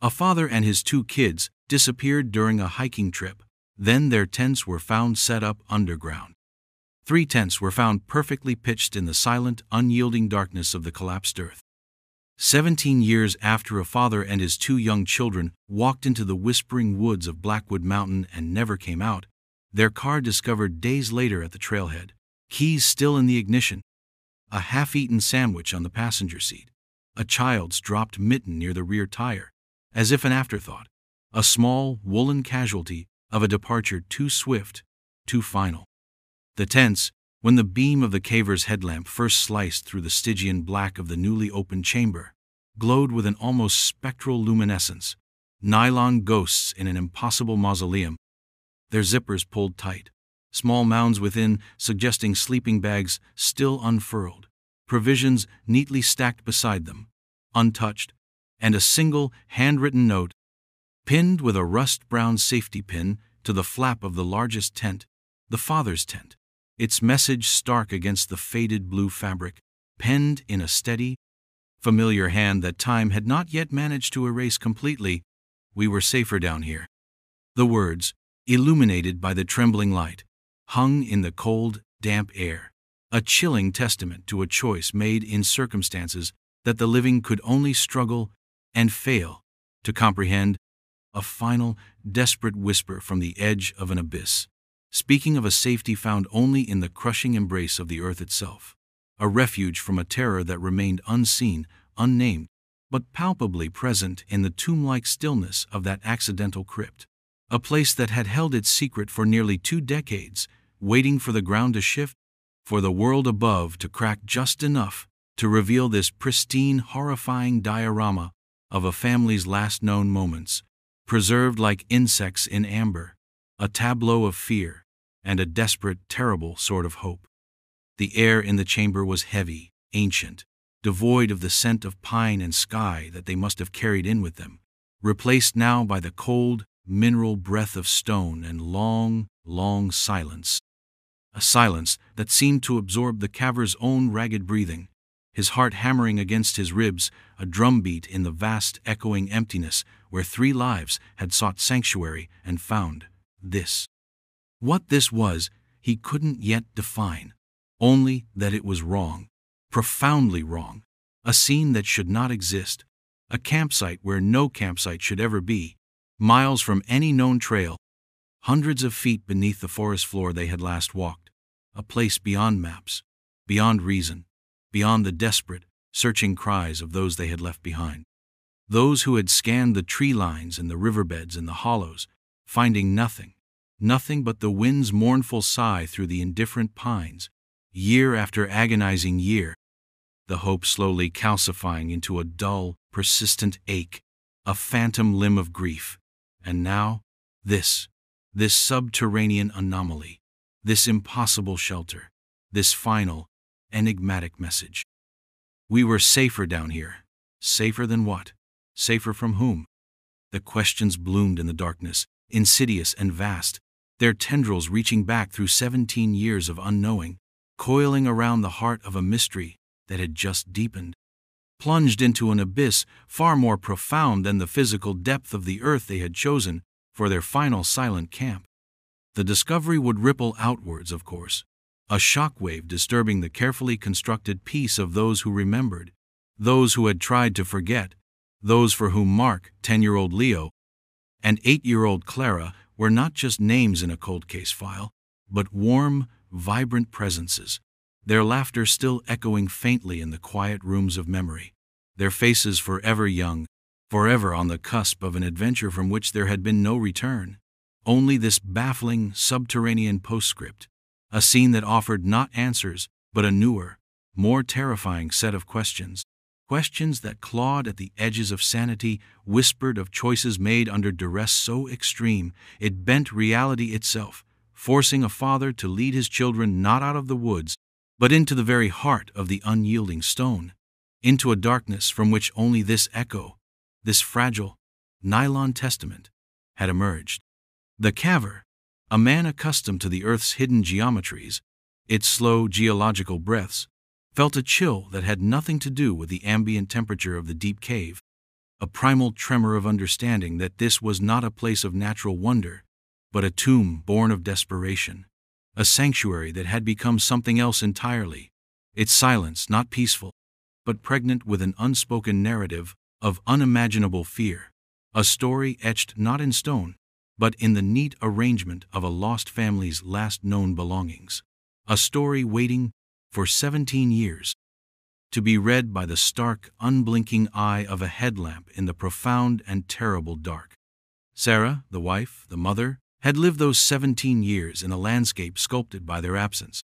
A father and his two kids disappeared during a hiking trip. Then their tents were found set up underground. 3 tents were found perfectly pitched in the silent, unyielding darkness of the collapsed earth. 17 years after a father and his 2 young children walked into the whispering woods of Blackwood Mountain and never came out, their car discovered days later at the trailhead, keys still in the ignition, a half-eaten sandwich on the passenger seat, a child's dropped mitten near the rear tire, as if an afterthought, a small, woolen casualty of a departure too swift, too final. The tents, when the beam of the caver's headlamp first sliced through the Stygian black of the newly opened chamber, glowed with an almost spectral luminescence, nylon ghosts in an impossible mausoleum, their zippers pulled tight, small mounds within suggesting sleeping bags still unfurled, provisions neatly stacked beside them, untouched, and a single handwritten note, pinned with a rust-brown safety pin to the flap of the largest tent, the father's tent, its message stark against the faded blue fabric, penned in a steady, familiar hand that time had not yet managed to erase completely. "We were safer down here." The words, illuminated by the trembling light, hung in the cold, damp air, a chilling testament to a choice made in circumstances that the living could only struggle and fail to comprehend, a final, desperate whisper from the edge of an abyss, speaking of a safety found only in the crushing embrace of the earth itself, a refuge from a terror that remained unseen, unnamed, but palpably present in the tomb-like stillness of that accidental crypt, a place that had held its secret for nearly 2 decades, waiting for the ground to shift, for the world above to crack just enough to reveal this pristine, horrifying diorama of a family's last known moments, preserved like insects in amber, a tableau of fear and a desperate, terrible sort of hope. The air in the chamber was heavy, ancient, devoid of the scent of pine and sky that they must have carried in with them, replaced now by the cold, mineral breath of stone and long, long silence, a silence that seemed to absorb the caver's own ragged breathing, his heart hammering against his ribs, a drumbeat in the vast, echoing emptiness where 3 lives had sought sanctuary and found this. What this was, he couldn't yet define, only that it was wrong, profoundly wrong, a scene that should not exist, a campsite where no campsite should ever be, miles from any known trail, hundreds of feet beneath the forest floor they had last walked, a place beyond maps, beyond reason, beyond the desperate, searching cries of those they had left behind. Those who had scanned the tree lines and the riverbeds and the hollows, finding nothing, nothing but the wind's mournful sigh through the indifferent pines, year after agonizing year, the hope slowly calcifying into a dull, persistent ache, a phantom limb of grief. And now, this subterranean anomaly, this impossible shelter, this final, enigmatic message. We were safer down here. Safer than what? Safer from whom? The questions bloomed in the darkness, insidious and vast, their tendrils reaching back through 17 years of unknowing, coiling around the heart of a mystery that had just deepened, plunged into an abyss far more profound than the physical depth of the earth they had chosen for their final silent camp. The discovery would ripple outwards, of course, a shockwave disturbing the carefully constructed peace of those who remembered, those who had tried to forget, those for whom Mark, 10-year-old Leo, and 8-year-old Clara were not just names in a cold case file, but warm, vibrant presences, their laughter still echoing faintly in the quiet rooms of memory, their faces forever young, forever on the cusp of an adventure from which there had been no return, only this baffling, subterranean postscript, a scene that offered not answers, but a newer, more terrifying set of questions, questions that clawed at the edges of sanity, whispered of choices made under duress so extreme it bent reality itself, forcing a father to lead his children not out of the woods, but into the very heart of the unyielding stone, into a darkness from which only this echo, this fragile, nylon testament, had emerged. The caver, a man accustomed to the earth's hidden geometries, its slow geological breaths, felt a chill that had nothing to do with the ambient temperature of the deep cave, a primal tremor of understanding that this was not a place of natural wonder, but a tomb born of desperation, a sanctuary that had become something else entirely, its silence not peaceful, but pregnant with an unspoken narrative of unimaginable fear, a story etched not in stone, but in the neat arrangement of a lost family's last known belongings, a story waiting for 17 years to be read by the stark, unblinking eye of a headlamp in the profound and terrible dark. Sarah, the wife, the mother, had lived those 17 years in a landscape sculpted by their absence.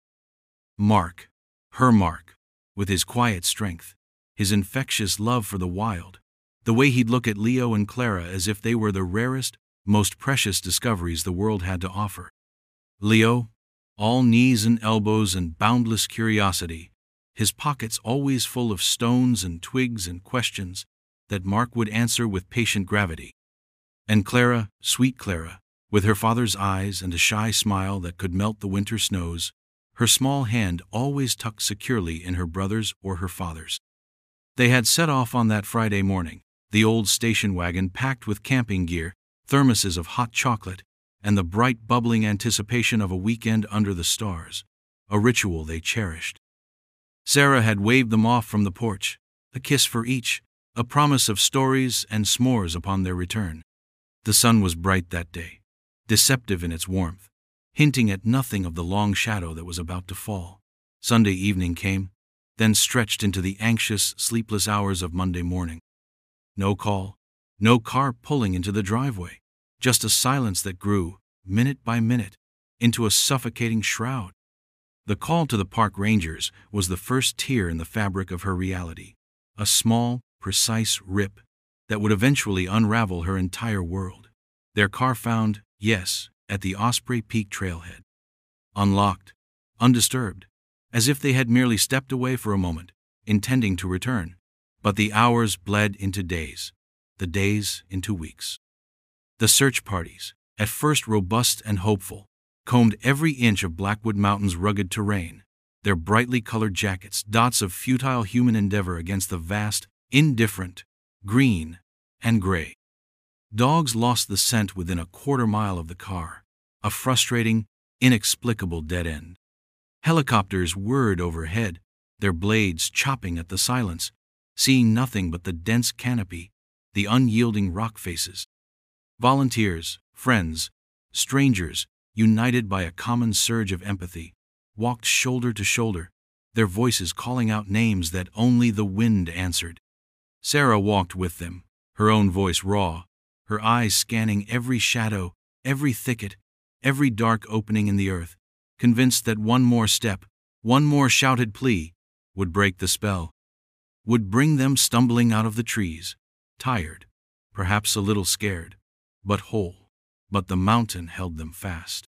Mark, her Mark, with his quiet strength, his infectious love for the wild, the way he'd look at Leo and Clara as if they were the rarest, most precious discoveries the world had to offer. Leo, all knees and elbows and boundless curiosity, his pockets always full of stones and twigs and questions that Mark would answer with patient gravity. And Clara, sweet Clara, with her father's eyes and a shy smile that could melt the winter snows, her small hand always tucked securely in her brother's or her father's. They had set off on that Friday morning, the old station wagon packed with camping gear, thermoses of hot chocolate, and the bright bubbling anticipation of a weekend under the stars, a ritual they cherished. Sarah had waved them off from the porch, a kiss for each, a promise of stories and s'mores upon their return. The sun was bright that day, deceptive in its warmth, hinting at nothing of the long shadow that was about to fall. Sunday evening came, then stretched into the anxious, sleepless hours of Monday morning. No call, no car pulling into the driveway, just a silence that grew, minute by minute, into a suffocating shroud. The call to the park rangers was the first tear in the fabric of her reality, a small, precise rip that would eventually unravel her entire world. Their car found, yes, at the Osprey Peak trailhead. Unlocked, undisturbed, as if they had merely stepped away for a moment, intending to return. But the hours bled into days, the days into weeks. The search parties, at first robust and hopeful, combed every inch of Blackwood Mountain's rugged terrain, their brightly colored jackets dots of futile human endeavor against the vast, indifferent, green, and gray. Dogs lost the scent within a quarter-mile of the car, a frustrating, inexplicable dead end. Helicopters whirred overhead, their blades chopping at the silence, seeing nothing but the dense canopy, the unyielding rock faces. Volunteers, friends, strangers, united by a common surge of empathy, walked shoulder to shoulder, their voices calling out names that only the wind answered. Sarah walked with them, her own voice raw, her eyes scanning every shadow, every thicket, every dark opening in the earth, convinced that one more step, one more shouted plea, would break the spell, would bring them stumbling out of the trees, tired, perhaps a little scared, but whole. But the mountain held them fast.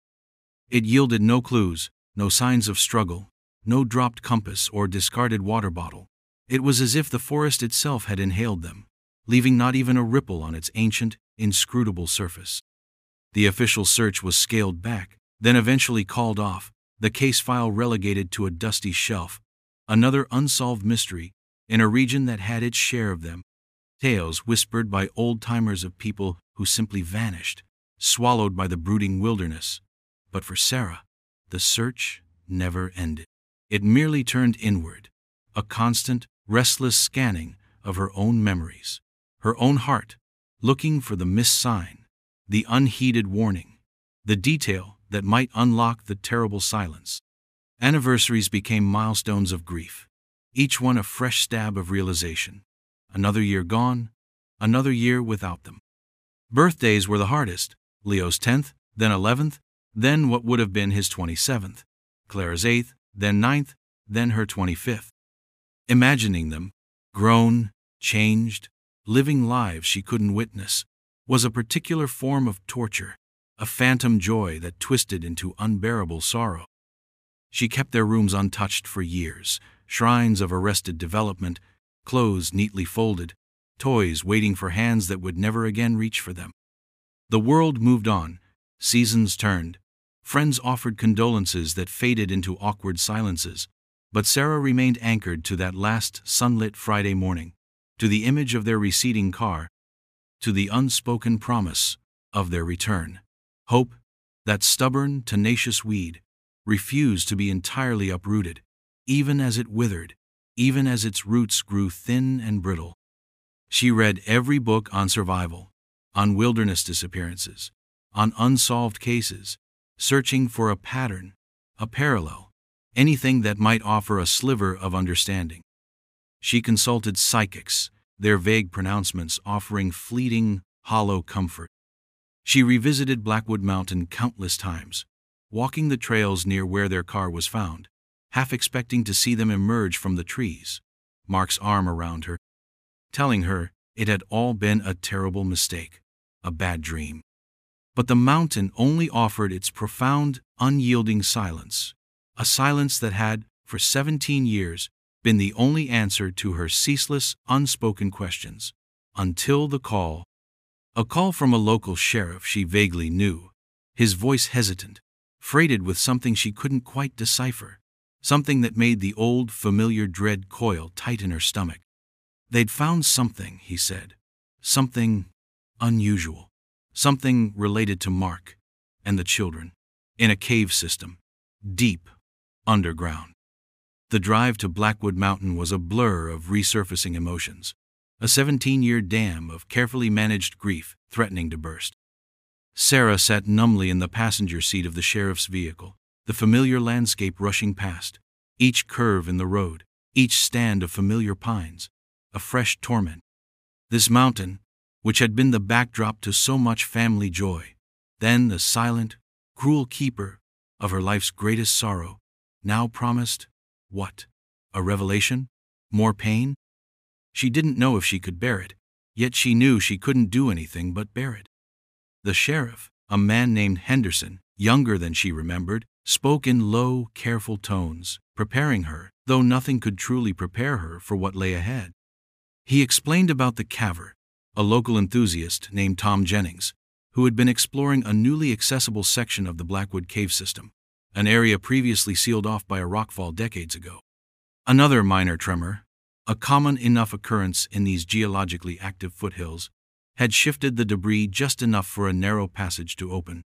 It yielded no clues, no signs of struggle, no dropped compass or discarded water bottle. It was as if the forest itself had inhaled them, leaving not even a ripple on its ancient, inscrutable surface. The official search was scaled back, then eventually called off, the case file relegated to a dusty shelf, another unsolved mystery in a region that had its share of them, tales whispered by old-timers of people who simply vanished, swallowed by the brooding wilderness. But for Sarah, the search never ended. It merely turned inward, a constant, restless scanning of her own memories, her own heart, looking for the missed sign, the unheeded warning, the detail that might unlock the terrible silence. Anniversaries became milestones of grief, each one a fresh stab of realization. Another year gone, another year without them. Birthdays were the hardest. Leo's 10th, then 11th, then what would have been his 27th, Clara's 8th, then 9th, then her 25th. Imagining them, grown, changed, living lives she couldn't witness, was a particular form of torture, a phantom joy that twisted into unbearable sorrow. She kept their rooms untouched for years, shrines of arrested development, clothes neatly folded, toys waiting for hands that would never again reach for them. The world moved on, seasons turned, friends offered condolences that faded into awkward silences, but Sarah remained anchored to that last sunlit Friday morning, to the image of their receding car, to the unspoken promise of their return. Hope, that stubborn, tenacious weed, refused to be entirely uprooted, even as it withered, even as its roots grew thin and brittle. She read every book on survival, on wilderness disappearances, on unsolved cases, searching for a pattern, a parallel, anything that might offer a sliver of understanding. She consulted psychics, their vague pronouncements offering fleeting, hollow comfort. She revisited Blackwood Mountain countless times, walking the trails near where their car was found, half expecting to see them emerge from the trees, Mark's arm around her, telling her it had all been a terrible mistake, a bad dream. But the mountain only offered its profound, unyielding silence, a silence that had, for 17 years, been the only answer to her ceaseless, unspoken questions, until the call. A call from a local sheriff she vaguely knew, his voice hesitant, freighted with something she couldn't quite decipher, something that made the old, familiar dread coil tight in her stomach. They'd found something, he said, something unusual, something related to Mark and the children, in a cave system, deep underground. The drive to Blackwood Mountain was a blur of resurfacing emotions, a 17-year dam of carefully managed grief threatening to burst. Sarah sat numbly in the passenger seat of the sheriff's vehicle, the familiar landscape rushing past, each curve in the road, each stand of familiar pines, a fresh torment. This mountain, which had been the backdrop to so much family joy, then the silent, cruel keeper of her life's greatest sorrow, now promised, what? A revelation? More pain? She didn't know if she could bear it, yet she knew she couldn't do anything but bear it. The sheriff, a man named Henderson, younger than she remembered, spoke in low, careful tones, preparing her, though nothing could truly prepare her for what lay ahead. He explained about the caver, a local enthusiast named Tom Jennings, who had been exploring a newly accessible section of the Blackwood cave system, an area previously sealed off by a rockfall decades ago. Another minor tremor, a common enough occurrence in these geologically active foothills, had shifted the debris just enough for a narrow passage to open.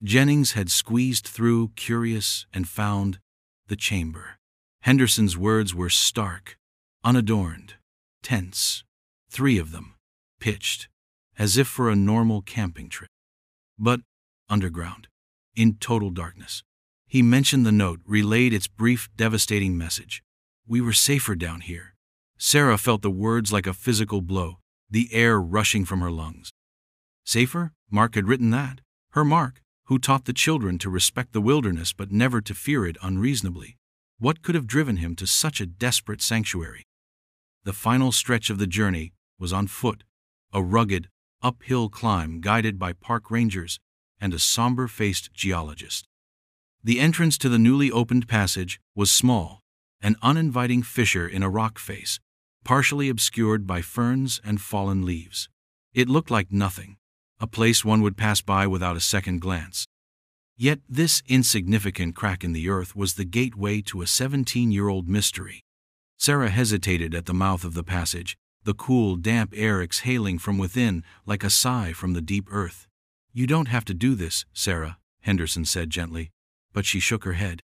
Jennings had squeezed through, curious, and found the chamber. Henderson's words were stark, unadorned, tense, 3 of them, pitched, as if for a normal camping trip. But underground, in total darkness. He mentioned the note, relayed its brief, devastating message. We were safer down here. Sarah felt the words like a physical blow, the air rushing from her lungs. Safer? Mark had written that. Her Mark, who taught the children to respect the wilderness but never to fear it unreasonably. What could have driven him to such a desperate sanctuary? The final stretch of the journey was on foot, a rugged, uphill climb guided by park rangers and a somber-faced geologist. The entrance to the newly opened passage was small, an uninviting fissure in a rock face, partially obscured by ferns and fallen leaves. It looked like nothing, a place one would pass by without a second glance. Yet this insignificant crack in the earth was the gateway to a 17-year-old mystery. Sarah hesitated at the mouth of the passage, the cool, damp air exhaling from within like a sigh from the deep earth. You don't have to do this, Sarah, Henderson said gently, but she shook her head.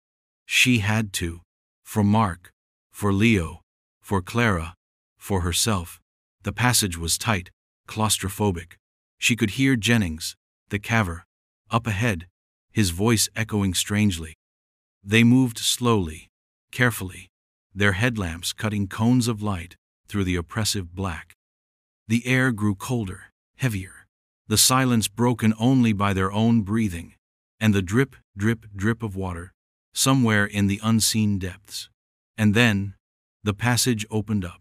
She had to. For Mark, for Leo, for Clara, for herself. The passage was tight, claustrophobic. She could hear Jennings, the caver, up ahead, his voice echoing strangely. They moved slowly, carefully, their headlamps cutting cones of light through the oppressive black. The air grew colder, heavier, the silence broken only by their own breathing, and the drip, drip, drip of water, somewhere in the unseen depths. And then, the passage opened up.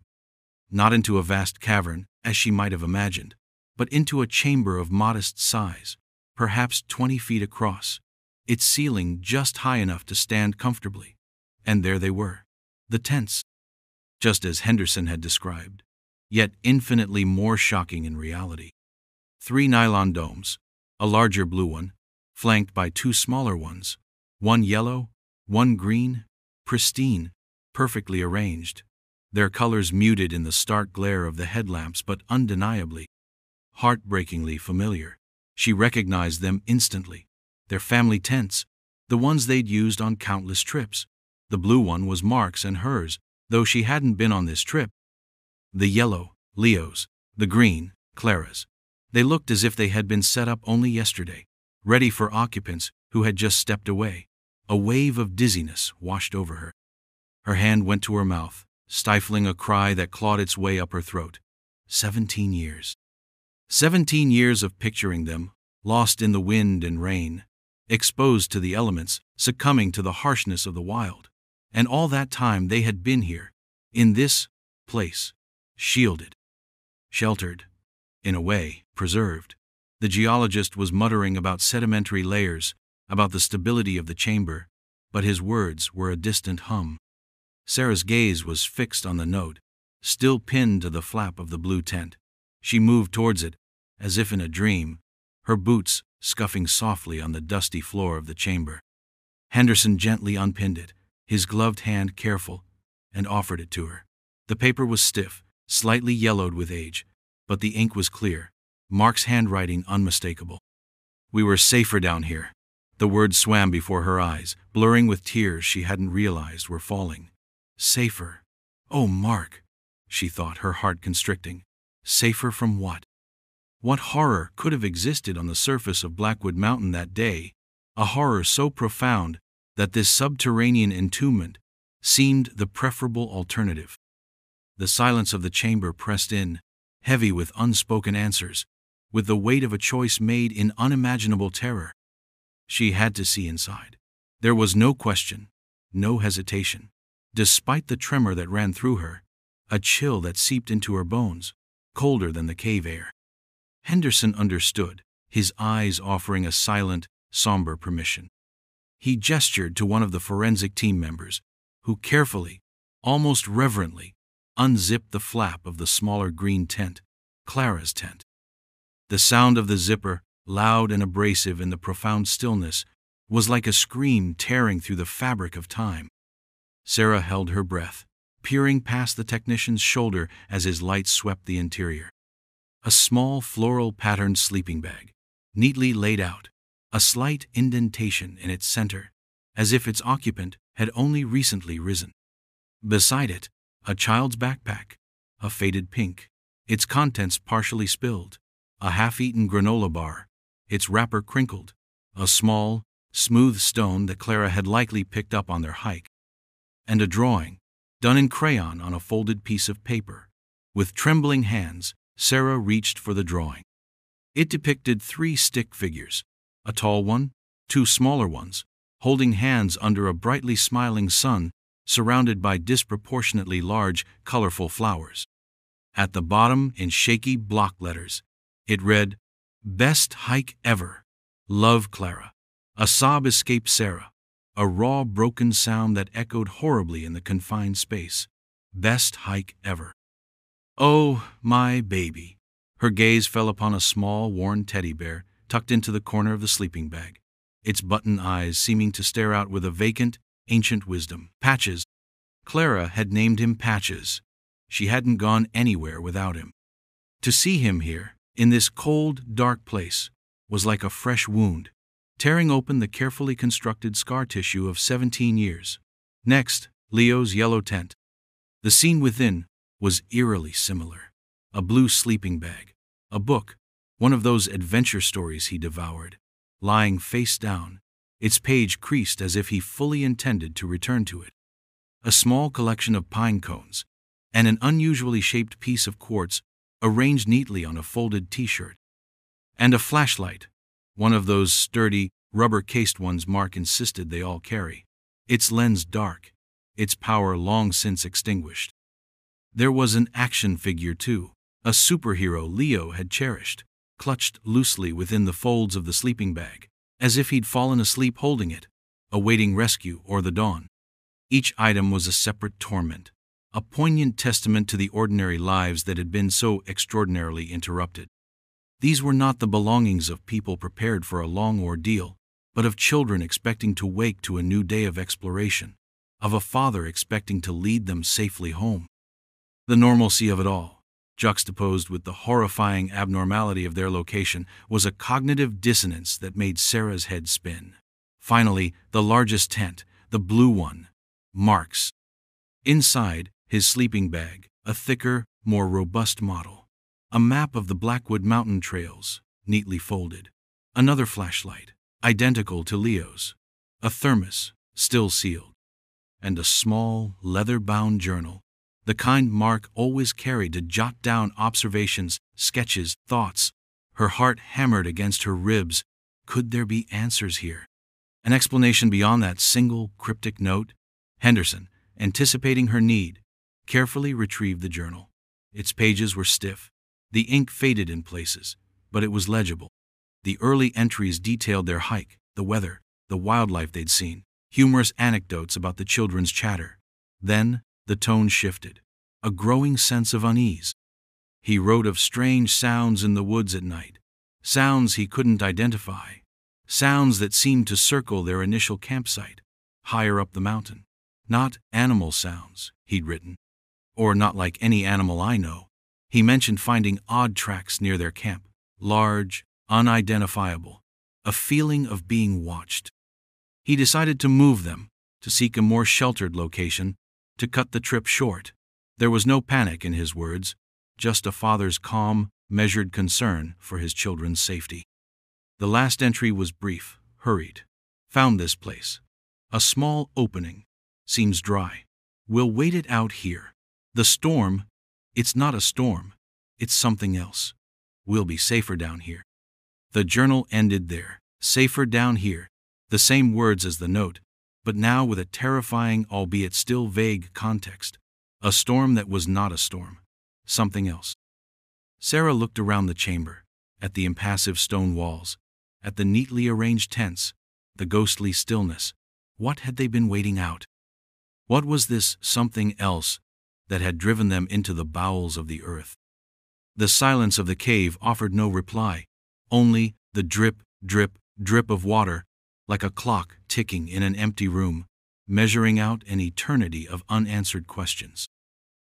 Not into a vast cavern, as she might have imagined, but into a chamber of modest size, perhaps 20 feet across, its ceiling just high enough to stand comfortably. And there they were, the tents, just as Henderson had described, yet infinitely more shocking in reality. 3 nylon domes, a larger blue one, flanked by 2 smaller ones, one yellow, one green, pristine, perfectly arranged, their colors muted in the stark glare of the headlamps but undeniably heartbreakingly familiar. She recognized them instantly. Their family tents, the ones they'd used on countless trips. The blue one was Mark's and hers, though she hadn't been on this trip. The yellow, Leo's. The green, Clara's. They looked as if they had been set up only yesterday, ready for occupants who had just stepped away. A wave of dizziness washed over her. Her hand went to her mouth, stifling a cry that clawed its way up her throat. 17 years. 17 years of picturing them, lost in the wind and rain, exposed to the elements, succumbing to the harshness of the wild. And all that time they had been here, in this place, shielded, sheltered, in a way, preserved. The geologist was muttering about sedimentary layers, about the stability of the chamber, but his words were a distant hum. Sarah's gaze was fixed on the note, still pinned to the flap of the blue tent. She moved towards it, as if in a dream, her boots scuffing softly on the dusty floor of the chamber. Henderson gently unpinned it, his gloved hand careful, and offered it to her. The paper was stiff, slightly yellowed with age, but the ink was clear, Mark's handwriting unmistakable. "We were safer down here." The words swam before her eyes, blurring with tears she hadn't realized were falling. Safer. Oh, Mark, she thought, her heart constricting. Safer from what? What horror could have existed on the surface of Blackwood Mountain that day, a horror so profound that this subterranean entombment seemed the preferable alternative? The silence of the chamber pressed in, heavy with unspoken answers, with the weight of a choice made in unimaginable terror. She had to see inside. There was no question, no hesitation. Despite the tremor that ran through her, a chill that seeped into her bones, colder than the cave air. Henderson understood, his eyes offering a silent, somber permission. He gestured to one of the forensic team members, who carefully, almost reverently, unzipped the flap of the smaller green tent, Clara's tent. The sound of the zipper, loud and abrasive in the profound stillness, was like a scream tearing through the fabric of time. Sarah held her breath, peering past the technician's shoulder as his light swept the interior. A small floral-patterned sleeping bag, neatly laid out, a slight indentation in its center, as if its occupant had only recently risen. Beside it, a child's backpack, a faded pink, its contents partially spilled, a half-eaten granola bar, its wrapper crinkled, a small, smooth stone that Clara had likely picked up on their hike, and a drawing, done in crayon on a folded piece of paper. With trembling hands, Sarah reached for the drawing. It depicted 3 stick figures, a tall one, 2 smaller ones, holding hands under a brightly smiling sun, surrounded by disproportionately large, colorful flowers. At the bottom, in shaky block letters, it read, "Best hike ever. Love, Clara." A sob escaped Sarah, a raw, broken sound that echoed horribly in the confined space. Best hike ever. "Oh, my baby." Her gaze fell upon a small, worn teddy bear tucked into the corner of the sleeping bag, its button eyes seeming to stare out with a vacant, ancient wisdom. Patches. Clara had named him Patches. She hadn't gone anywhere without him. To see him here, in this cold, dark place, was like a fresh wound, tearing open the carefully constructed scar tissue of 17 years. Next, Leo's yellow tent. The scene within was eerily similar. A blue sleeping bag, a book, one of those adventure stories he devoured, lying face down, its page creased as if he fully intended to return to it. A small collection of pine cones, and an unusually shaped piece of quartz arranged neatly on a folded t-shirt. And a flashlight, one of those sturdy, rubber-cased ones Mark insisted they all carry, its lens dark, its power long since extinguished. There was an action figure too, a superhero Leo had cherished, clutched loosely within the folds of the sleeping bag, as if he'd fallen asleep holding it, awaiting rescue or the dawn. Each item was a separate torment, a poignant testament to the ordinary lives that had been so extraordinarily interrupted. These were not the belongings of people prepared for a long ordeal, but of children expecting to wake to a new day of exploration, of a father expecting to lead them safely home. The normalcy of it all, juxtaposed with the horrifying abnormality of their location, was a cognitive dissonance that made Sarah's head spin. Finally, the largest tent, the blue one. Mark's. Inside, his sleeping bag, a thicker, more robust model. A map of the Blackwood Mountain trails, neatly folded. Another flashlight, identical to Leo's. A thermos, still sealed. And a small, leather-bound journal, the kind Mark always carried to jot down observations, sketches, thoughts. Her heart hammered against her ribs. Could there be answers here? An explanation beyond that single, cryptic note? Henderson, anticipating her need, carefully retrieved the journal. Its pages were stiff. The ink faded in places, but it was legible. The early entries detailed their hike, the weather, the wildlife they'd seen, humorous anecdotes about the children's chatter. Then, the tone shifted. A growing sense of unease. He wrote of strange sounds in the woods at night, sounds he couldn't identify, sounds that seemed to circle their initial campsite, higher up the mountain. Not animal sounds, he'd written. Or not like any animal I know. He mentioned finding odd tracks near their camp, large, unidentifiable, a feeling of being watched. He decided to move them, to seek a more sheltered location, to cut the trip short. There was no panic in his words, just a father's calm, measured concern for his children's safety. The last entry was brief, hurried. Found this place. A small opening. Seems dry. We'll wait it out here. The storm, it's not a storm. It's something else. We'll be safer down here. The journal ended there. Safer down here. The same words as the note, but now with a terrifying, albeit still vague, context. A storm that was not a storm. Something else. Sarah looked around the chamber, at the impassive stone walls, at the neatly arranged tents, the ghostly stillness. What had they been waiting out? What was this something else that had driven them into the bowels of the earth? The silence of the cave offered no reply, only the drip, drip, drip of water, like a clock ticking in an empty room, measuring out an eternity of unanswered questions.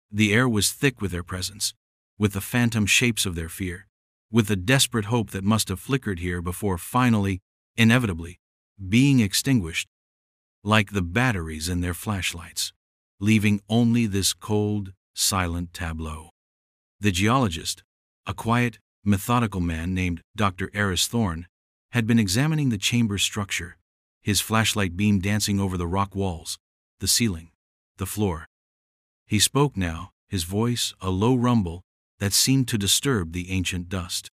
The air was thick with their presence, with the phantom shapes of their fear, with the desperate hope that must have flickered here before finally, inevitably, being extinguished, like the batteries in their flashlights, leaving only this cold, silent tableau. The geologist, a quiet, methodical man named Dr. Eris Thorne, had been examining the chamber's structure, his flashlight beam dancing over the rock walls, the ceiling, the floor. He spoke now, his voice a low rumble that seemed to disturb the ancient dust.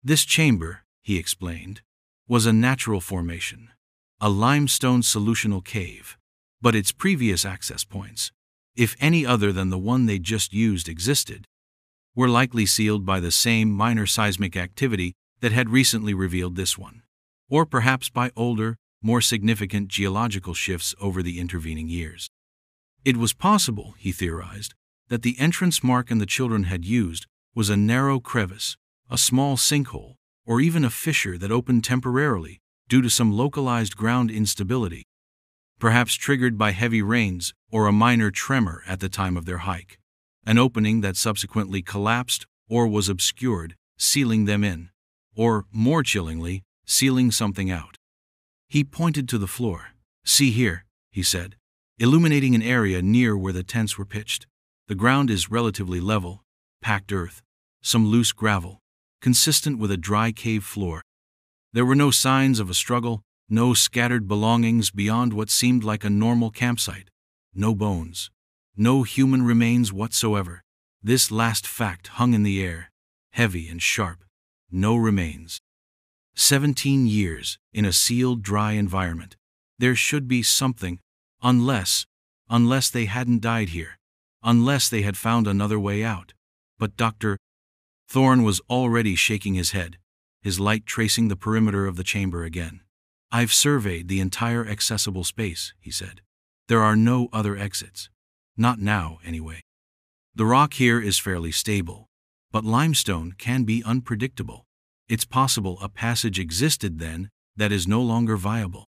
This chamber, he explained, was a natural formation, a limestone solutional cave, but its previous access points, if any other than the one they just used existed, were likely sealed by the same minor seismic activity that had recently revealed this one, or perhaps by older, more significant geological shifts over the intervening years. It was possible, he theorized, that the entrance Mark and the children had used was a narrow crevice, a small sinkhole, or even a fissure that opened temporarily due to some localized ground instability, perhaps triggered by heavy rains or a minor tremor at the time of their hike, an opening that subsequently collapsed or was obscured, sealing them in, or, more chillingly, sealing something out. He pointed to the floor. "See here," he said, illuminating an area near where the tents were pitched. The ground is relatively level, packed earth, some loose gravel, consistent with a dry cave floor. There were no signs of a struggle, no scattered belongings beyond what seemed like a normal campsite, no bones, no human remains whatsoever. This last fact hung in the air, heavy and sharp. No remains. 17 years in a sealed, dry environment. There should be something, unless they hadn't died here, unless they had found another way out. But Dr. Thorne was already shaking his head, his light tracing the perimeter of the chamber again. "I've surveyed the entire accessible space," he said. "There are no other exits. Not now, anyway. The rock here is fairly stable, but limestone can be unpredictable. It's possible a passage existed then that is no longer viable.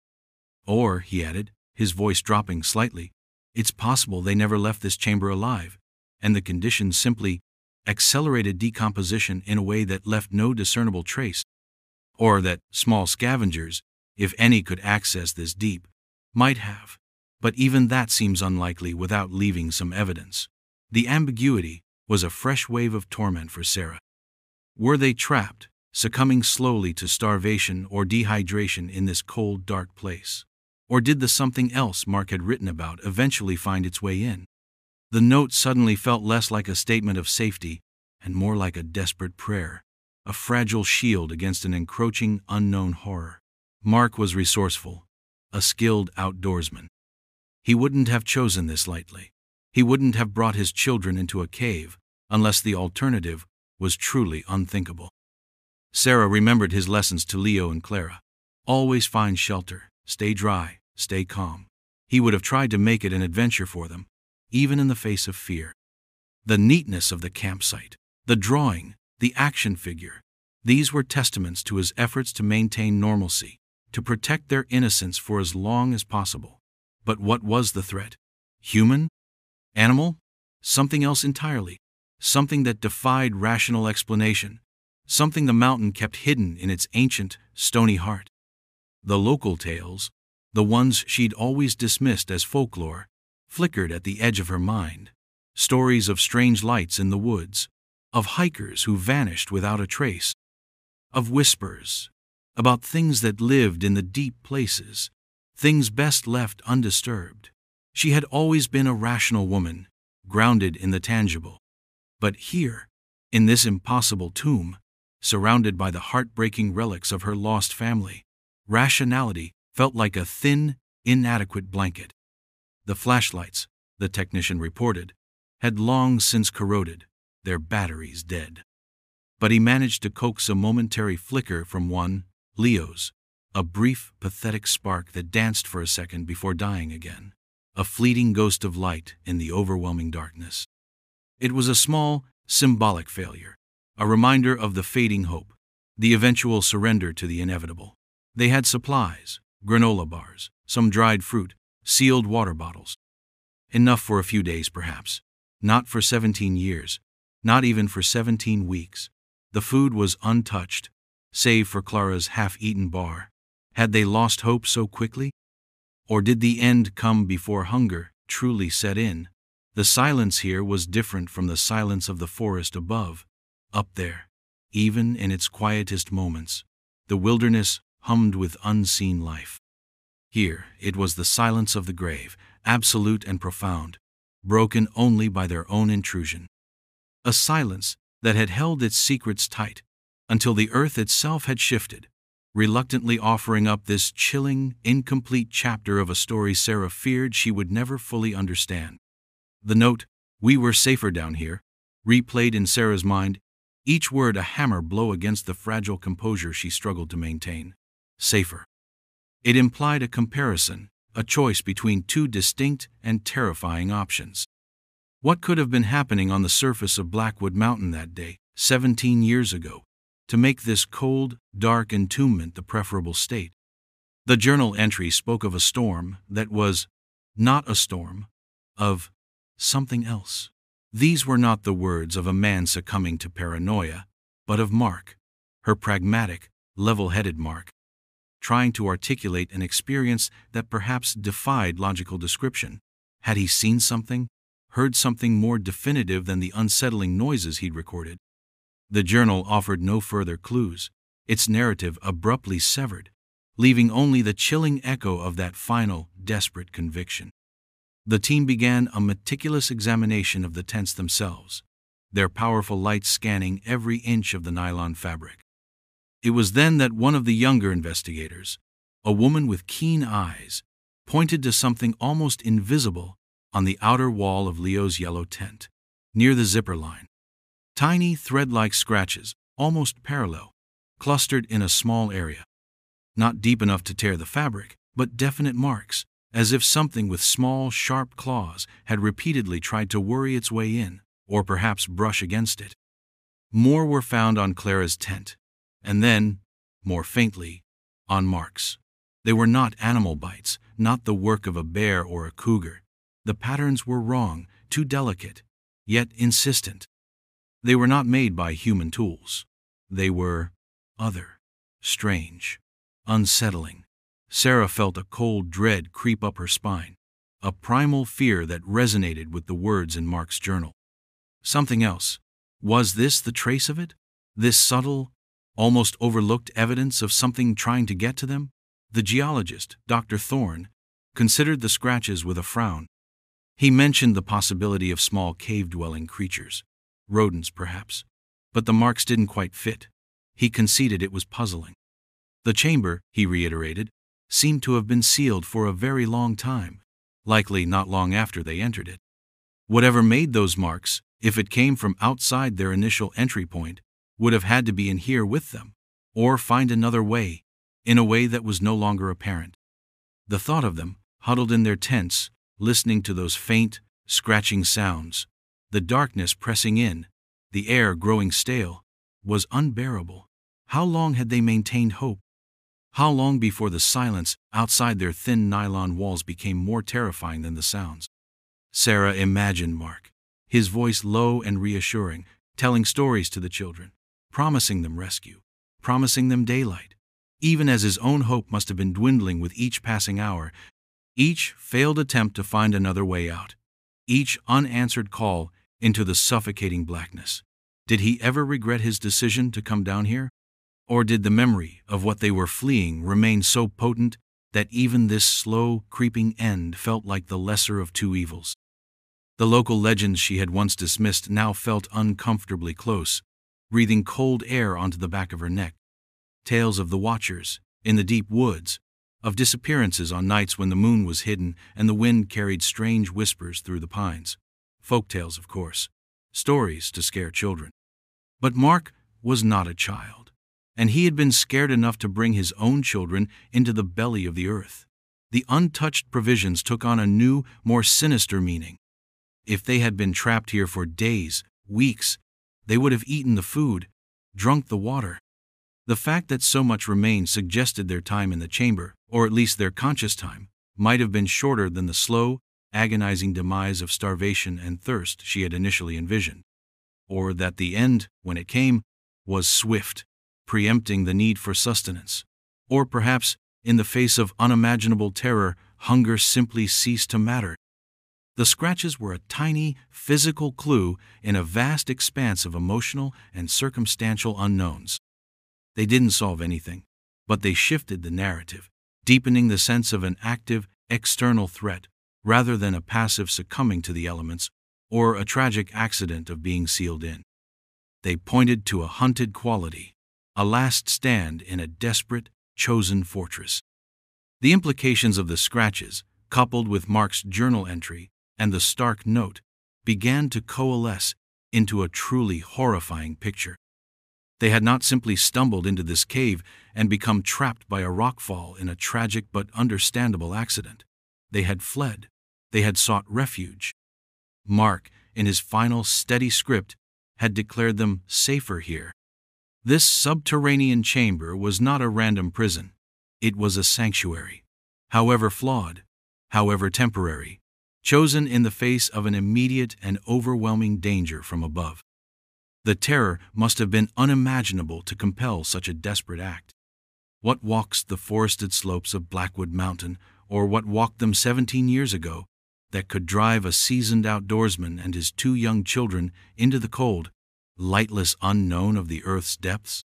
Or," he added, his voice dropping slightly, "it's possible they never left this chamber alive, and the conditions simply accelerated decomposition in a way that left no discernible trace, or that small scavengers, if any could access this deep, might have. But even that seems unlikely without leaving some evidence. The ambiguity was a fresh wave of torment for Sarah. Were they trapped, succumbing slowly to starvation or dehydration in this cold, dark place? Or did the something else Mark had written about eventually find its way in? The note suddenly felt less like a statement of safety and more like a desperate prayer, a fragile shield against an encroaching, unknown horror. Mark was resourceful, a skilled outdoorsman. He wouldn't have chosen this lightly. He wouldn't have brought his children into a cave unless the alternative was truly unthinkable. Sarah remembered his lessons to Leo and Clara. Always find shelter, stay dry, stay calm. He would have tried to make it an adventure for them, even in the face of fear. The neatness of the campsite, the drawing, the action figure, these were testaments to his efforts to maintain normalcy, to protect their innocence for as long as possible. But what was the threat? Human? Animal? Something else entirely. Something that defied rational explanation. Something the mountain kept hidden in its ancient, stony heart. The local tales, the ones she'd always dismissed as folklore, flickered at the edge of her mind. Stories of strange lights in the woods, of hikers who vanished without a trace, of whispers about things that lived in the deep places, things best left undisturbed. She had always been a rational woman, grounded in the tangible. But here, in this impossible tomb, surrounded by the heartbreaking relics of her lost family, rationality felt like a thin, inadequate blanket. The flashlights, the technician reported, had long since corroded, their batteries dead. But he managed to coax a momentary flicker from one, Leo's, a brief, pathetic spark that danced for a second before dying again, a fleeting ghost of light in the overwhelming darkness. It was a small, symbolic failure, a reminder of the fading hope, the eventual surrender to the inevitable. They had supplies, granola bars, some dried fruit, sealed water bottles. Enough for a few days, perhaps. Not for 17 years, not even for 17 weeks. The food was untouched, save for Clara's half-eaten bar. Had they lost hope so quickly? Or did the end come before hunger truly set in? The silence here was different from the silence of the forest above. Up there, even in its quietest moments, the wilderness hummed with unseen life. Here, it was the silence of the grave, absolute and profound, broken only by their own intrusion. A silence that had held its secrets tight until the earth itself had shifted, reluctantly offering up this chilling, incomplete chapter of a story Sarah feared she would never fully understand. The note, "We were safer down here," replayed in Sarah's mind, each word a hammer blow against the fragile composure she struggled to maintain. Safer. It implied a comparison, a choice between two distinct and terrifying options. What could have been happening on the surface of Blackwood Mountain that day, 17 years ago, to make this cold, dark entombment the preferable state? The journal entry spoke of a storm that was not a storm, of something else. These were not the words of a man succumbing to paranoia, but of Mark, her pragmatic, level-headed Mark, trying to articulate an experience that perhaps defied logical description. Had he seen something, heard something more definitive than the unsettling noises he'd recorded? The journal offered no further clues, its narrative abruptly severed, leaving only the chilling echo of that final, desperate conviction. The team began a meticulous examination of the tents themselves, their powerful lights scanning every inch of the nylon fabric. It was then that one of the younger investigators, a woman with keen eyes, pointed to something almost invisible on the outer wall of Leo's yellow tent, near the zipper line. Tiny thread-like scratches, almost parallel, clustered in a small area. Not deep enough to tear the fabric, but definite marks, as if something with small, sharp claws had repeatedly tried to worry its way in, or perhaps brush against it. More were found on Clara's tent, and then, more faintly, on Mark's. They were not animal bites, not the work of a bear or a cougar. The patterns were wrong, too delicate, yet insistent. They were not made by human tools. They were other, strange, unsettling. Sarah felt a cold dread creep up her spine, a primal fear that resonated with the words in Mark's journal. Something else. Was this the trace of it? This subtle, almost overlooked evidence of something trying to get to them? The geologist, Dr. Thorne, considered the scratches with a frown. He mentioned the possibility of small cave-dwelling creatures, rodents perhaps, but the marks didn't quite fit. He conceded it was puzzling. The chamber, he reiterated, seemed to have been sealed for a very long time, likely not long after they entered it. Whatever made those marks, if it came from outside their initial entry point, would have had to be in here with them, or find another way, in a way that was no longer apparent. The thought of them, huddled in their tents, listening to those faint, scratching sounds, the darkness pressing in, the air growing stale, was unbearable. How long had they maintained hope? How long before the silence outside their thin nylon walls became more terrifying than the sounds? Sarah imagined Mark, his voice low and reassuring, telling stories to the children, promising them rescue, promising them daylight, even as his own hope must have been dwindling with each passing hour, each failed attempt to find another way out, each unanswered call into the suffocating blackness. Did he ever regret his decision to come down here? Or did the memory of what they were fleeing remain so potent that even this slow, creeping end felt like the lesser of two evils? The local legends she had once dismissed now felt uncomfortably close, breathing cold air onto the back of her neck. Tales of the Watchers, in the deep woods, of disappearances on nights when the moon was hidden and the wind carried strange whispers through the pines. Folk tales, of course. Stories to scare children. But Mark was not a child, and he had been scared enough to bring his own children into the belly of the earth. The untouched provisions took on a new, more sinister meaning. If they had been trapped here for days, weeks, they would have eaten the food, drunk the water. The fact that so much remained suggested their time in the chamber, or at least their conscious time, might have been shorter than the slow, agonizing demise of starvation and thirst she had initially envisioned. Or that the end, when it came, was swift, preempting the need for sustenance. Or perhaps, in the face of unimaginable terror, hunger simply ceased to matter. The scratches were a tiny, physical clue in a vast expanse of emotional and circumstantial unknowns. They didn't solve anything, but they shifted the narrative, deepening the sense of an active, external threat, rather than a passive succumbing to the elements or a tragic accident of being sealed in. They pointed to a hunted quality, a last stand in a desperate, chosen fortress. The implications of the scratches, coupled with Mark's journal entry and the stark note, began to coalesce into a truly horrifying picture. They had not simply stumbled into this cave and become trapped by a rockfall in a tragic but understandable accident. They had fled. They had sought refuge. Mark, in his final steady script, had declared them safer here. This subterranean chamber was not a random prison. It was a sanctuary, however flawed, however temporary, chosen in the face of an immediate and overwhelming danger from above. The terror must have been unimaginable to compel such a desperate act. What walks the forested slopes of Blackwood Mountain, or what walked them 17 years ago, that could drive a seasoned outdoorsman and his 2 young children into the cold, lightless unknown of the earth's depths?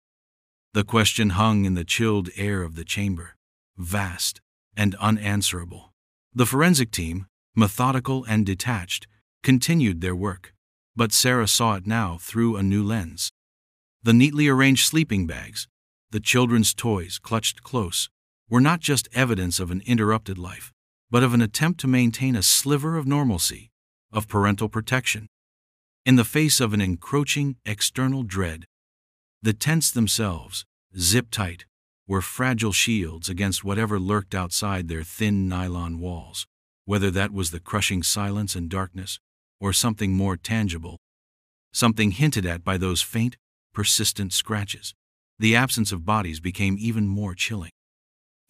The question hung in the chilled air of the chamber, vast and unanswerable. The forensic team, methodical and detached, continued their work, but Sarah saw it now through a new lens. The neatly arranged sleeping bags, the children's toys clutched close, were not just evidence of an interrupted life, but of an attempt to maintain a sliver of normalcy, of parental protection. In the face of an encroaching external dread, the tents themselves, zip-tight, were fragile shields against whatever lurked outside their thin nylon walls, whether that was the crushing silence and darkness, or something more tangible, something hinted at by those faint, persistent scratches. The absence of bodies became even more chilling.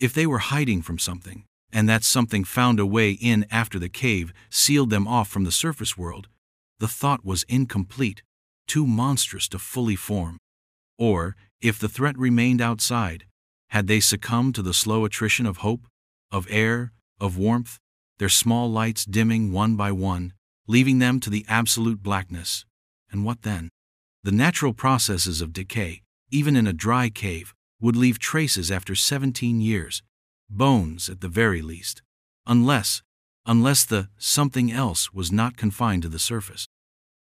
If they were hiding from something, and that something found a way in after the cave sealed them off from the surface world, the thought was incomplete. too monstrous to fully form. Or, if the threat remained outside, had they succumbed to the slow attrition of hope, of air, of warmth, their small lights dimming one by one, leaving them to the absolute blackness? And what then? The natural processes of decay, even in a dry cave, would leave traces after 17 years, bones at the very least, unless the something else was not confined to the surface.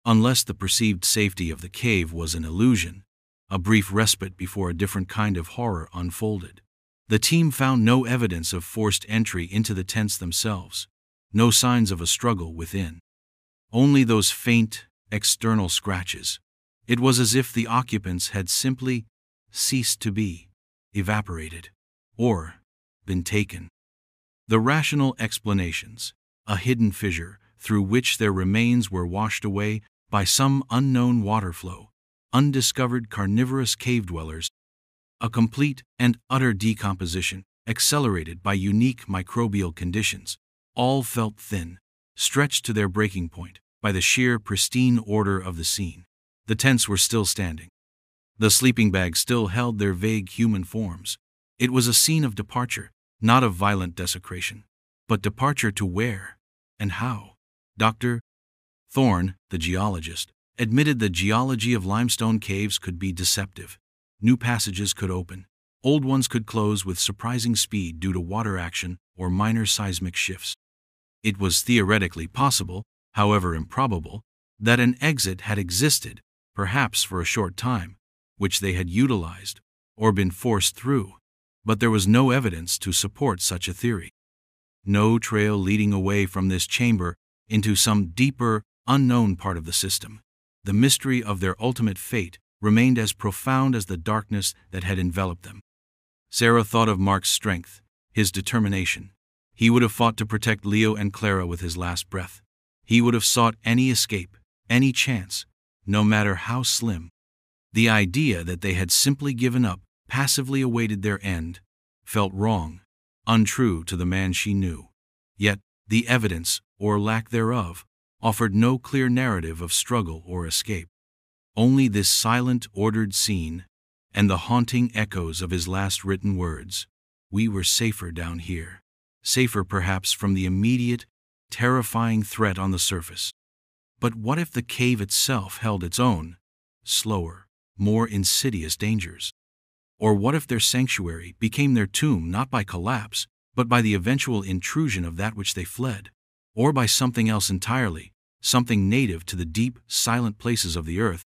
Unless the perceived safety of the cave was an illusion, a brief respite before a different kind of horror unfolded. The team found no evidence of forced entry into the tents themselves, no signs of a struggle within. Only those faint, external scratches. It was as if the occupants had simply ceased to be, evaporated, or been taken. The rational explanations, a hidden fissure through which their remains were washed away by some unknown water flow, undiscovered carnivorous cave dwellers, a complete and utter decomposition accelerated by unique microbial conditions, all felt thin, stretched to their breaking point by the sheer pristine order of the scene. The tents were still standing. The sleeping bags still held their vague human forms. It was a scene of departure, not of violent desecration, but departure to where and how? Dr. Thorne, the geologist, admitted the geology of limestone caves could be deceptive. New passages could open. Old ones could close with surprising speed due to water action or minor seismic shifts. It was theoretically possible, however improbable, that an exit had existed, perhaps for a short time, which they had utilized, or been forced through, but there was no evidence to support such a theory. No trail leading away from this chamber into some deeper, unknown part of the system. The mystery of their ultimate fate remained as profound as the darkness that had enveloped them. Sarah thought of Mark's strength, his determination. He would have fought to protect Leo and Clara with his last breath. He would have sought any escape, any chance, no matter how slim. The idea that they had simply given up, passively awaited their end, felt wrong, untrue to the man she knew. Yet, the evidence, or lack thereof, offered no clear narrative of struggle or escape. Only this silent, ordered scene, and the haunting echoes of his last written words. We were safer down here. Safer perhaps from the immediate, terrifying threat on the surface. But what if the cave itself held its own, slower, more insidious dangers? Or what if their sanctuary became their tomb not by collapse, but by the eventual intrusion of that which they fled? Or by something else entirely, something native to the deep, silent places of the earth,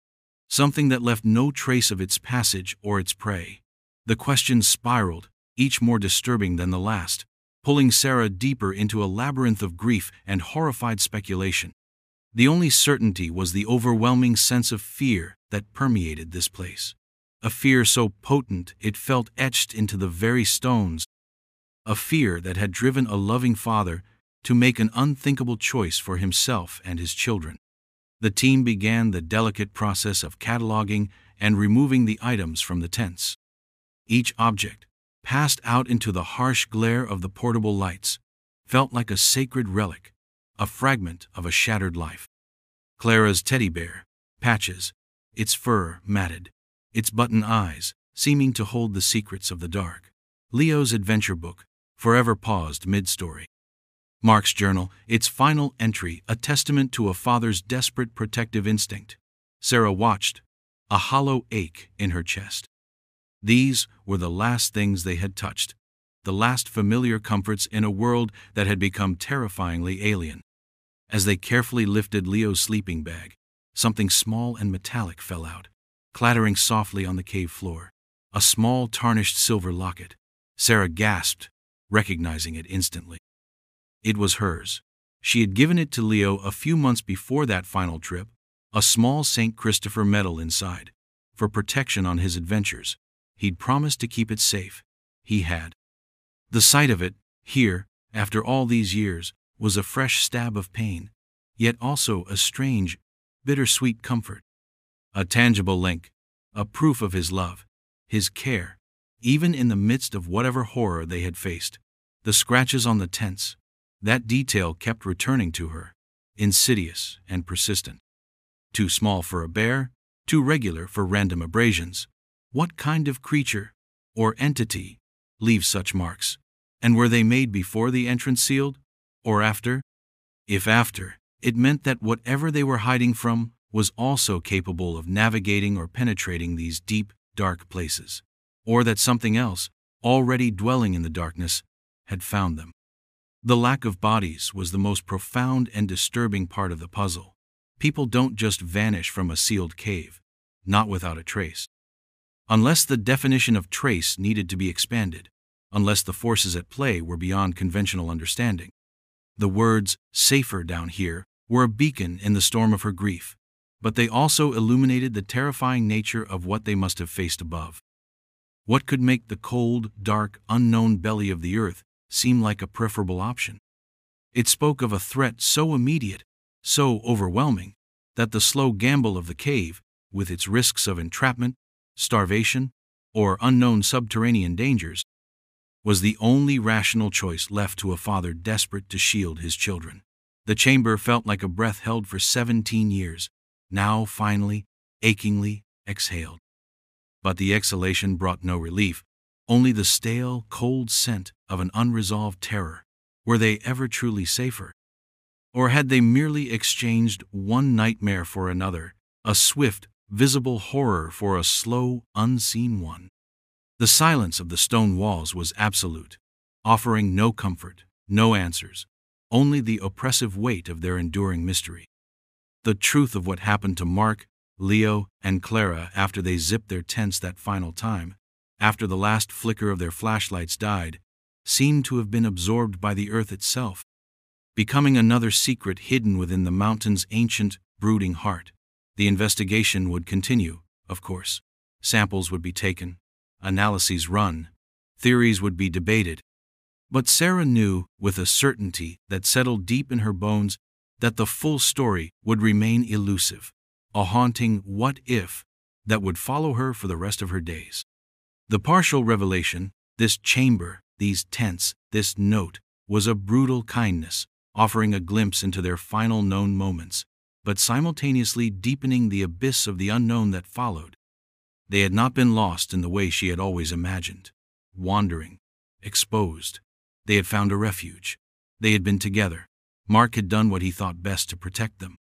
something that left no trace of its passage or its prey? The questions spiraled, each more disturbing than the last, pulling Sarah deeper into a labyrinth of grief and horrified speculation. The only certainty was the overwhelming sense of fear that permeated this place. A fear so potent it felt etched into the very stones. A fear that had driven a loving father to make an unthinkable choice for himself and his children. The team began the delicate process of cataloging and removing the items from the tents. Each object, passed out into the harsh glare of the portable lights, felt like a sacred relic, a fragment of a shattered life. Clara's teddy bear, Patches, its fur matted, its button eyes seeming to hold the secrets of the dark. Leo's adventure book, forever paused mid-story. Mark's journal, its final entry, a testament to a father's desperate protective instinct. Sarah watched, a hollow ache in her chest. These were the last things they had touched, the last familiar comforts in a world that had become terrifyingly alien. As they carefully lifted Leo's sleeping bag, something small and metallic fell out, clattering softly on the cave floor. A small tarnished silver locket. Sarah gasped, recognizing it instantly. It was hers. She had given it to Leo a few months before that final trip, a small St. Christopher medal inside, for protection on his adventures. He'd promised to keep it safe. He had. The sight of it, here, after all these years, was a fresh stab of pain, yet also a strange, bittersweet comfort. A tangible link, a proof of his love, his care, even in the midst of whatever horror they had faced. The scratches on the tents, that detail kept returning to her, insidious and persistent. Too small for a bear, too regular for random abrasions. What kind of creature, or entity, leaves such marks? And were they made before the entrance sealed, or after? If after, it meant that whatever they were hiding from was also capable of navigating or penetrating these deep, dark places, or that something else, already dwelling in the darkness, had found them. The lack of bodies was the most profound and disturbing part of the puzzle. People don't just vanish from a sealed cave, not without a trace. Unless the definition of trace needed to be expanded, unless the forces at play were beyond conventional understanding. The words, "safer down here," were a beacon in the storm of her grief, but they also illuminated the terrifying nature of what they must have faced above. What could make the cold, dark, unknown belly of the earth seem like a preferable option? It spoke of a threat so immediate, so overwhelming, that the slow gamble of the cave, with its risks of entrapment, starvation, or unknown subterranean dangers, was the only rational choice left to a father desperate to shield his children. The chamber felt like a breath held for 17 years, now finally, achingly, exhaled. But the exhalation brought no relief, only the stale, cold scent of an unresolved terror. Were they ever truly safer? Or had they merely exchanged one nightmare for another, a swift, visible horror for a slow, unseen one? The silence of the stone walls was absolute, offering no comfort, no answers, only the oppressive weight of their enduring mystery. The truth of what happened to Mark, Leo, and Clara after they zipped their tents that final time, after the last flicker of their flashlights died, seemed to have been absorbed by the earth itself, becoming another secret hidden within the mountain's ancient, brooding heart. The investigation would continue, of course. Samples would be taken, analyses run, theories would be debated. But Sarah knew, with a certainty that settled deep in her bones, that the full story would remain elusive, a haunting what-if that would follow her for the rest of her days. The partial revelation, this chamber, these tents, this note, was a brutal kindness, offering a glimpse into their final known moments, but simultaneously deepening the abyss of the unknown that followed. They had not been lost in the way she had always imagined, wandering, exposed. They had found a refuge. They had been together. Mark had done what he thought best to protect them.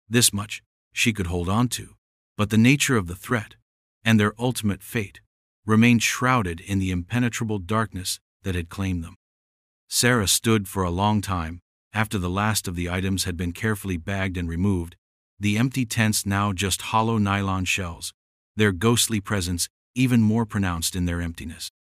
This much she could hold on to, but the nature of the threat, and their ultimate fate, remained shrouded in the impenetrable darkness that had claimed them. Sarah stood for a long time, after the last of the items had been carefully bagged and removed, the empty tents now just hollow nylon shells, their ghostly presence even more pronounced in their emptiness.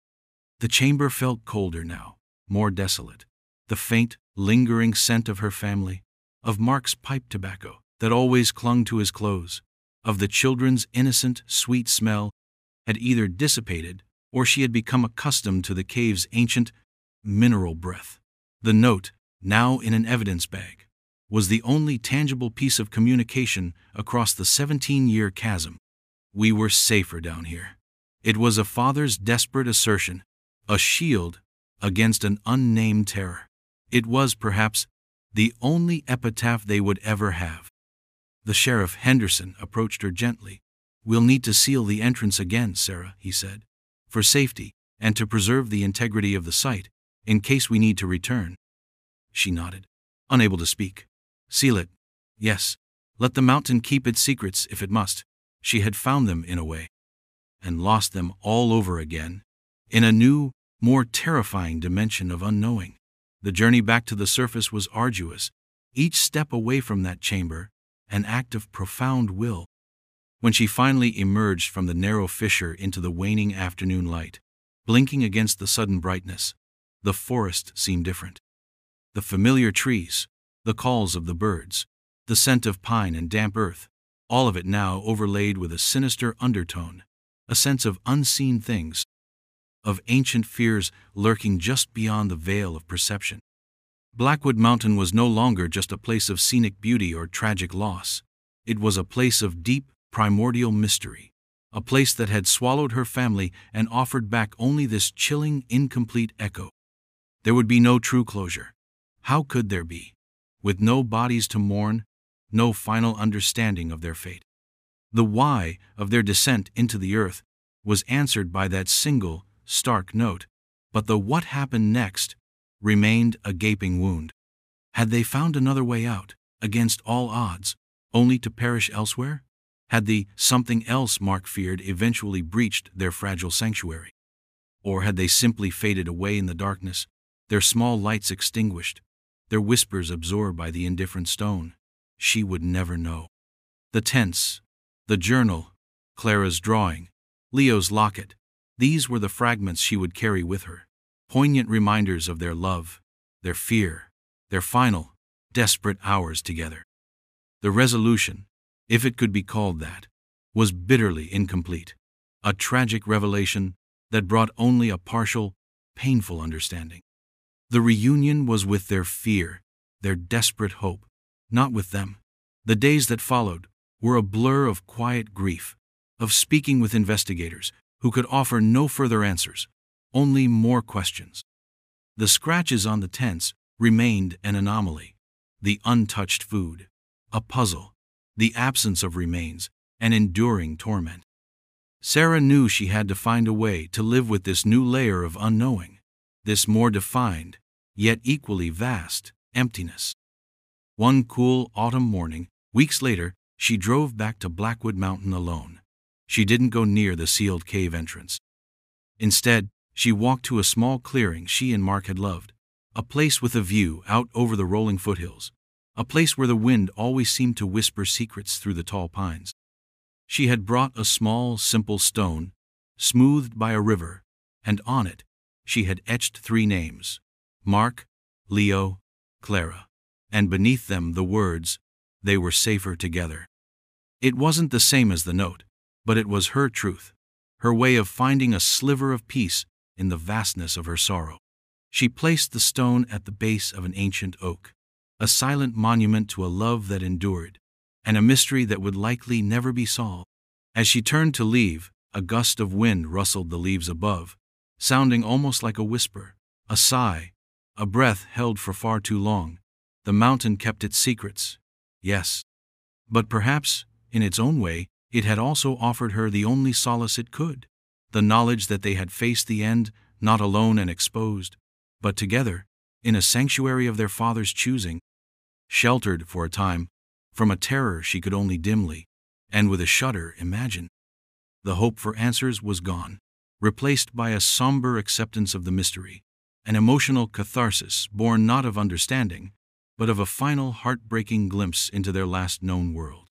The chamber felt colder now, more desolate. The faint, lingering scent of her family, of Mark's pipe tobacco that always clung to his clothes, of the children's innocent, sweet smell, had either dissipated or she had become accustomed to the cave's ancient, mineral breath. The note, now in an evidence bag, was the only tangible piece of communication across the 17-year chasm. We were safer down here. It was a father's desperate assertion, a shield against an unnamed terror. It was, perhaps, the only epitaph they would ever have. The Sheriff Henderson approached her gently. "We'll need to seal the entrance again, Sarah," he said, "for safety and to preserve the integrity of the site, in case we need to return." She nodded, unable to speak. "Seal it. Yes. Let the mountain keep its secrets if it must." She had found them in a way, and lost them all over again, in a new, more terrifying dimension of unknowing. The journey back to the surface was arduous, each step away from that chamber, an act of profound will. When she finally emerged from the narrow fissure into the waning afternoon light, blinking against the sudden brightness, the forest seemed different. The familiar trees, the calls of the birds, the scent of pine and damp earth, all of it now overlaid with a sinister undertone, a sense of unseen things, of ancient fears lurking just beyond the veil of perception. Blackwood Mountain was no longer just a place of scenic beauty or tragic loss. It was a place of deep, primordial mystery, a place that had swallowed her family and offered back only this chilling, incomplete echo. There would be no true closure. How could there be? With no bodies to mourn, no final understanding of their fate. The why of their descent into the earth was answered by that single, stark note, but the what happened next remained a gaping wound. Had they found another way out, against all odds, only to perish elsewhere? Had the something else Mark feared eventually breached their fragile sanctuary? Or had they simply faded away in the darkness, their small lights extinguished, their whispers absorbed by the indifferent stone? She would never know. The tents, the journal, Clara's drawing, Leo's locket, these were the fragments she would carry with her, poignant reminders of their love, their fear, their final, desperate hours together. The resolution, if it could be called that, was bitterly incomplete, a tragic revelation that brought only a partial, painful understanding. The reunion was with their fear, their desperate hope, not with them. The days that followed were a blur of quiet grief, of speaking with investigators who could offer no further answers, only more questions. The scratches on the tents remained an anomaly, the untouched food, a puzzle, the absence of remains, an enduring torment. Sarah knew she had to find a way to live with this new layer of unknowing, this more defined, yet equally vast, emptiness. One cool autumn morning, weeks later, she drove back to Blackwood Mountain alone. She didn't go near the sealed cave entrance. Instead, she walked to a small clearing she and Mark had loved, a place with a view out over the rolling foothills, a place where the wind always seemed to whisper secrets through the tall pines. She had brought a small, simple stone, smoothed by a river, and on it she had etched 3 names: Mark, Leo, Clara, and beneath them the words, "They were safer together." It wasn't the same as the note, but it was her truth, her way of finding a sliver of peace in the vastness of her sorrow. She placed the stone at the base of an ancient oak, a silent monument to a love that endured, and a mystery that would likely never be solved. As she turned to leave, a gust of wind rustled the leaves above, sounding almost like a whisper, a sigh, a breath held for far too long. The mountain kept its secrets, yes. But perhaps, in its own way, it had also offered her the only solace it could, the knowledge that they had faced the end, not alone and exposed, but together, in a sanctuary of their father's choosing, sheltered for a time from a terror she could only dimly, and with a shudder, imagine. The hope for answers was gone, replaced by a somber acceptance of the mystery, an emotional catharsis born not of understanding, but of a final heartbreaking glimpse into their last known world.